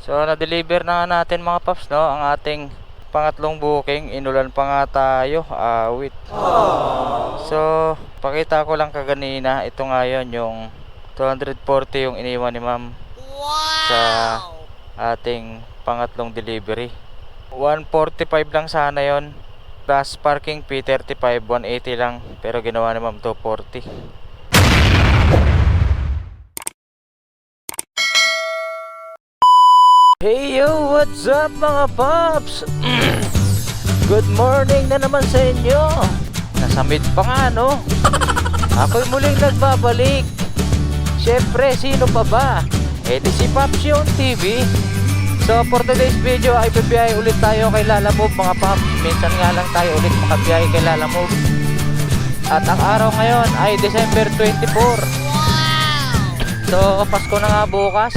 So na-deliver na nga natin mga paps, no, ang ating pangatlong booking. Inulan pa nga tayo, awit. So pakita ko lang kaganina, ito nga yun, yung 240 yung iniwan ni ma'am sa ating pangatlong delivery. 145 lang sana yon plus parking fee 35, 180 lang, pero ginawa ni ma'am 240. Hey yo, what's up mga paps? Good morning na naman sa inyo. Nasamid pa nga, no? Ako'y muling nagbabalik. Syempre, sino pa ba? Eh di si Paps Yung TV. So for today's video ay bibiyahe ulit tayo kay Lalamove mga paps. Minsan nga lang tayo ulit makabiyahe kay Lalamove. At ang araw ngayon ay December 24. So Pasko na nga bukas.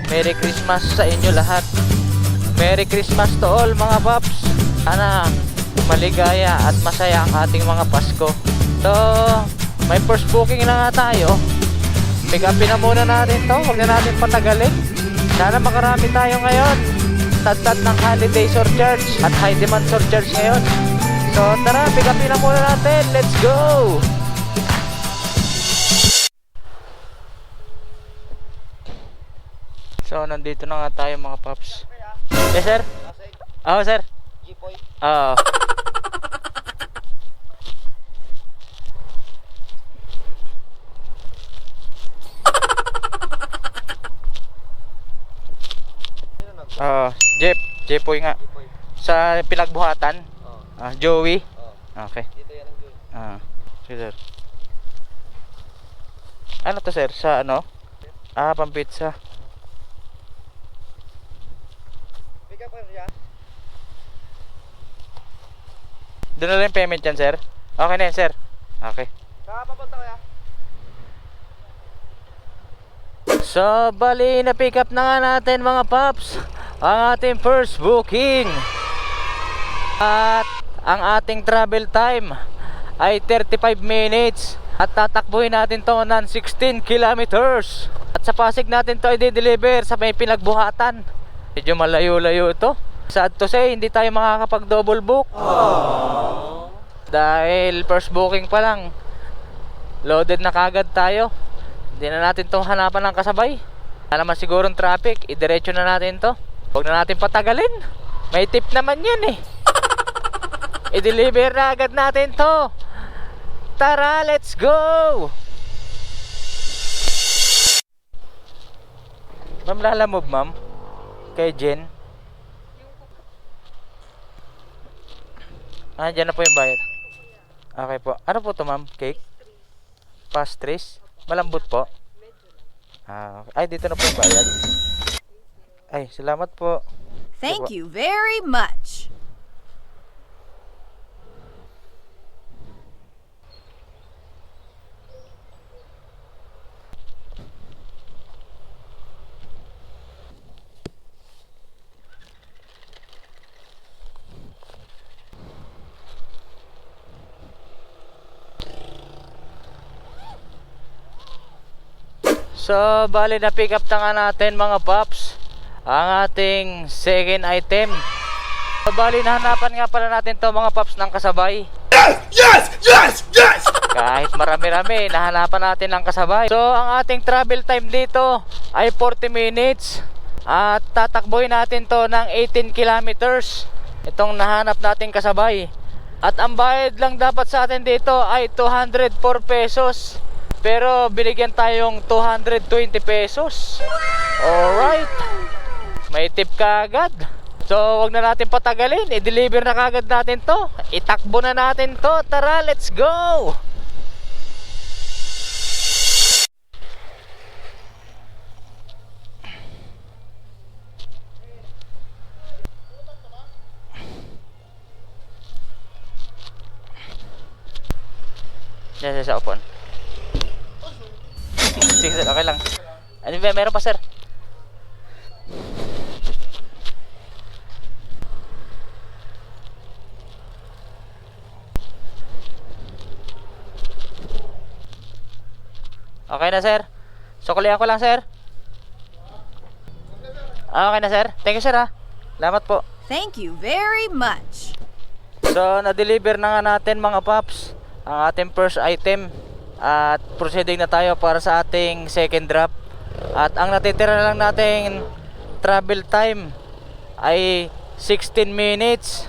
Merry Christmas sa inyo lahat. Merry Christmas to all mga paps. Sana maligaya at masaya ang ating mga Pasko. So may first booking na nga tayo. Pick upin na muna natin to. Huwag na natin patagalin. Sana makarami tayo ngayon. Tad-tad ng holiday surcharge at high demand surcharge ngayon. So tara, pick upin na muna natin. Let's go! So nandito na nga tayo mga paps. Yes sir? Oo sir. Jipoy. Oo. Jepoy nga. Jipoy. Sa pinagbuhatan. Oo. Joey. Oo. Okay. Dito yan ang Joey. Sige sir. Ano to sir? Sa ano? Pang pizza. Pick up siya. Doon na lang payment yan sir? Okay na yan sir. Okay. Saka papunta kaya? So bali na pick up na nga natin mga paps ang ating first booking. At ang ating travel time ay 35 minutes. At tatakbuhin natin to ng 16 kilometers. At sa Pasig natin to i-deliver sa may pinagbuhatan. Medyo malayo-layo ito. Sad to say, hindi tayo makakapag double book. Dahil first booking pa lang, loaded na kagad tayo. Hindi na natin itong hanapan ng kasabay. Wala naman sigurong traffic, idiretso na natin to. Huwag na natin patagalin. May tip naman yan eh. I-deliver na agad natin to. Tara, let's go! Ma'am, Lalamove ma'am. Kay Jen. Dyan na po yung bayad. Okay po. Ano po to ma'am? Cake? Pastries? Malambot po? Okay. Ay, dito na po yung bayad. Ay, salamat po. Thank you very much. So, bali na pick up na nga natin mga paps ang ating second item. So, bali nahanapan nga pala natin to mga paps ng kasabay. Yes! Kahit marami-rami, nahanapan natin ng kasabay. So, ang ating travel time dito ay 40 minutes. At tatakboy natin to ng 18 kilometers. Itong nahanap natin kasabay. At ang bayad lang dapat sa atin dito ay 204 pesos. Pero binigyan tayong 220 pesos. Alright. May tip ka agad. So wag na natin patagalin. I-deliver na kagad natin to. Itakbo na natin to. Tara, let's go. Yes, open. Sige sir, okay lang. Ano ba, meron pa sir? Okay na sir. Suklihan ko lang sir. Okay na, sir. Thank you, sir, ha. Salamat po. Thank you very much. So, na-deliver na nga natin mga paps ang ating first item. At proceeding na tayo para sa ating second drop. At ang natitira lang nating travel time ay 16 minutes.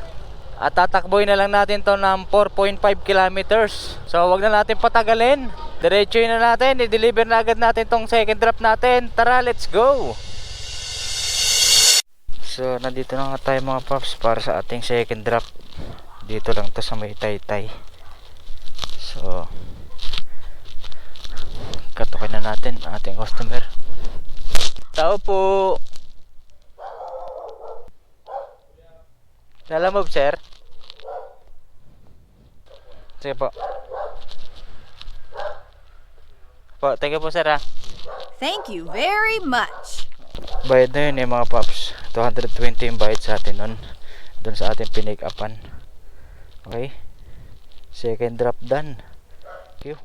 At tatakboy na lang natin to ng 4.5 kilometers. So, wag na natin patagalin. Diretso na natin. I-deliver na agad natin tong second drop natin. Tara, let's go! So, nandito na nga tayo mga paps para sa ating second drop. Dito lang to sa may Taytay. So, katukin na natin ang ating customer. Tao po. Lalamove, sir. Sige po. Thank you po, sir, ha. Thank you very much. Bayad na yun mga paps. 220 yung bayad sa atin nun. Doon sa ating pinig-upan. Okay. Second drop done. Thank you.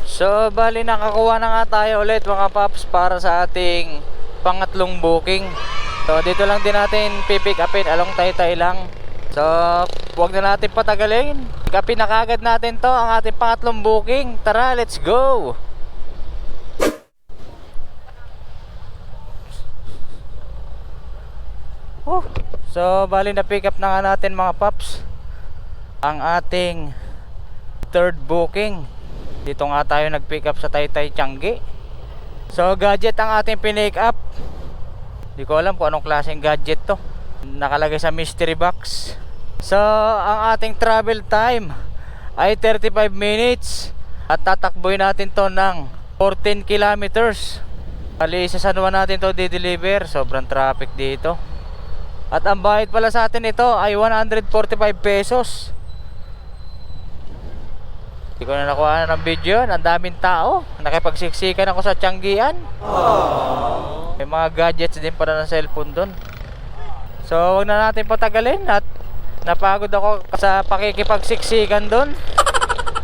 So, bali nakakuha na nga tayo ulit mga paps para sa ating pangatlong booking. So, dito lang din natin pipick upin along Taytay lang. So, huwag na natin patagalin. Pick upin na kagad natin to ang ating pangatlong booking. Tara, let's go! So, bali na pick up na nga natin mga paps ang ating third booking. Dito nga tayo nag pick up sa Taytay, Changi. So, gadget ang ating pinick up. Di ko alam kung anong klaseng gadget to. Nakalagay sa mystery box. So, ang ating travel time ay 35 minutes. At tatakboy natin to ng 14 kilometers. Bali, sa San Juan natin to di-deliver. Sobrang traffic dito. At ang bayad pala sa atin ito ay 145 pesos. Hindi ko na nakuha ng video. Ang daming tao. Nakipagsiksikan ako sa Tianggian. May mga gadgets din para ng cellphone doon. So, wag na natin patagalin. At napagod ako sa pakikipagsiksikan doon.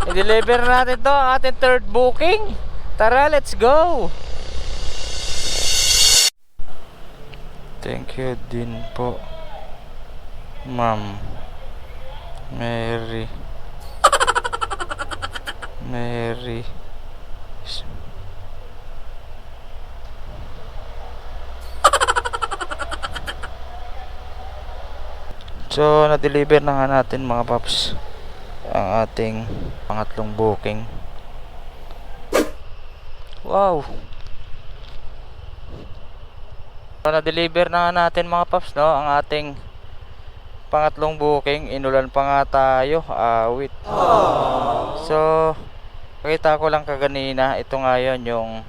I-deliver na natin to ang ating third booking. Tara, let's go! Thank you din po, Ma'am Mary. So, na-deliver na nga natin mga paps ang ating pangatlong booking. Wow! So, na-deliver na nga natin mga paps, no, ang ating pangatlong booking. Inulan pa nga tayo, awit. So, pakita ko lang kaganina. Ito nga yun, yung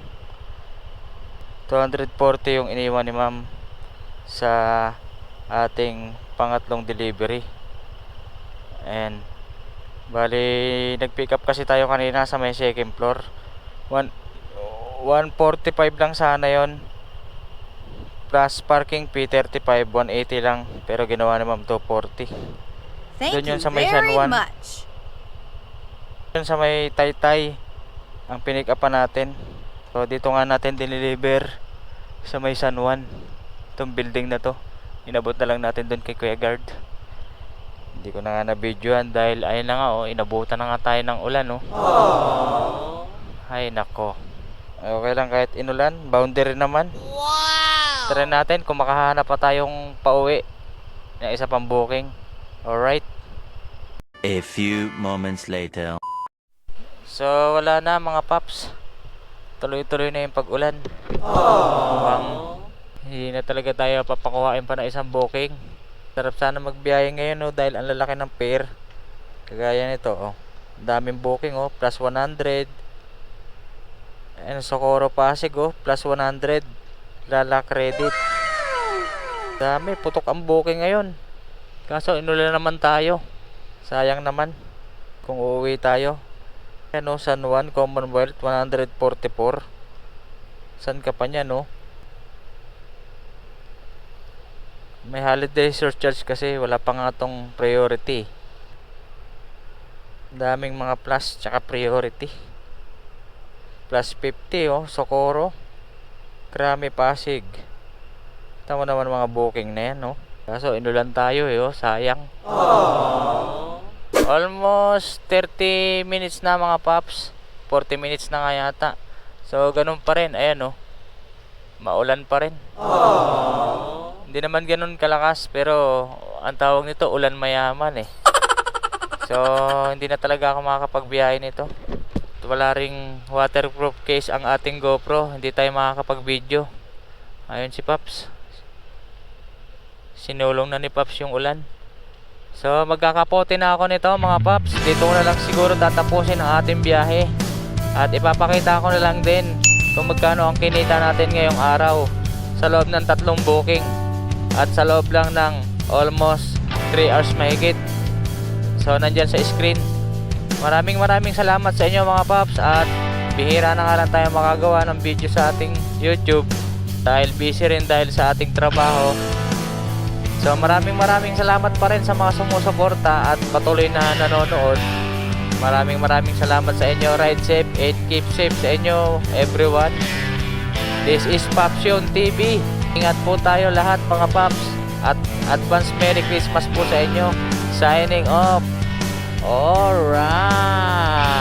240 yung iniwan ni ma'am sa ating pangatlong delivery. And bali, nag-pick up kasi tayo kanina sa may second floor. 145 lang sana yon, plus parking fee 35, 180 lang. Pero ginawa ni ma'am 240. Thank Doon you yun sa may San very Juan. much. Doon sa may Taytay ang pinick upan natin. So dito nga natin dineliver sa may San Juan. Itong building na to, inabot na lang natin doon kay Kuya Guard. Hindi ko na nga na-videoan dahil ayun na nga, inabutan na nga tayo ng ulan, Ay nako. Okay lang kahit inulan, boundary naman. Wow! Try natin kung makahanap pa tayong pauwi na isa pang booking. Alright. A few moments later. So wala na mga paps. Tuloy-tuloy na yung pag-ulan. Mukhang hindi na talaga tayo papakuhain pa na isang booking. Sarap sana magbiyahe ngayon, dahil ang lalaki ng fare. Kagaya nito, daming booking, plus 100. And Socorro Pasig, plus 100. Lala credit. Dami, putok ang booking ngayon. Kaso inulan naman tayo. Sayang naman kung uuwi tayo. San Juan, Commonwealth, 144. San ka pa niya, May holiday surcharge kasi wala pa nga tong priority. Daming mga plus tsaka priority. Plus 50, Socorro. Krami Pasig. Tama naman mga booking na yan, no? Kaso inulan tayo eh, oh, sayang. Almost 30 minutes na mga paps. 40 minutes na nga yata. So ganun pa rin, ayan oh. Maulan pa rin. Hindi naman ganun kalakas, pero ang tawag nito ulan mayaman eh. So hindi na talaga ako makakapagbiyahe nito. Wala ring waterproof case ang ating GoPro, hindi tayo makakapag-video. Ayun si Paps. Sinulong na ni Paps yung ulan. So magkakapote na ako nito mga Paps. Dito ko na lang siguro tatapusin ang ating biyahe. At ipapakita ko na lang din kung magkano ang kinita natin ngayong araw sa loob ng 3 booking at sa loob lang ng almost 3 hours mahigit. So nandyan sa screen. Maraming salamat sa inyo mga Paps. At bihira na nga lang tayo makagawa ng video sa ating YouTube dahil busy rin dahil sa ating trabaho. So maraming salamat pa rin sa mga sumusuporta at patuloy na nanonood. Maraming salamat sa inyo. Ride safe and keep safe sa inyo everyone. This is Papsyon TV. Ingat po tayo lahat mga Paps. At advance Merry Christmas po sa inyo. Signing off. Alright.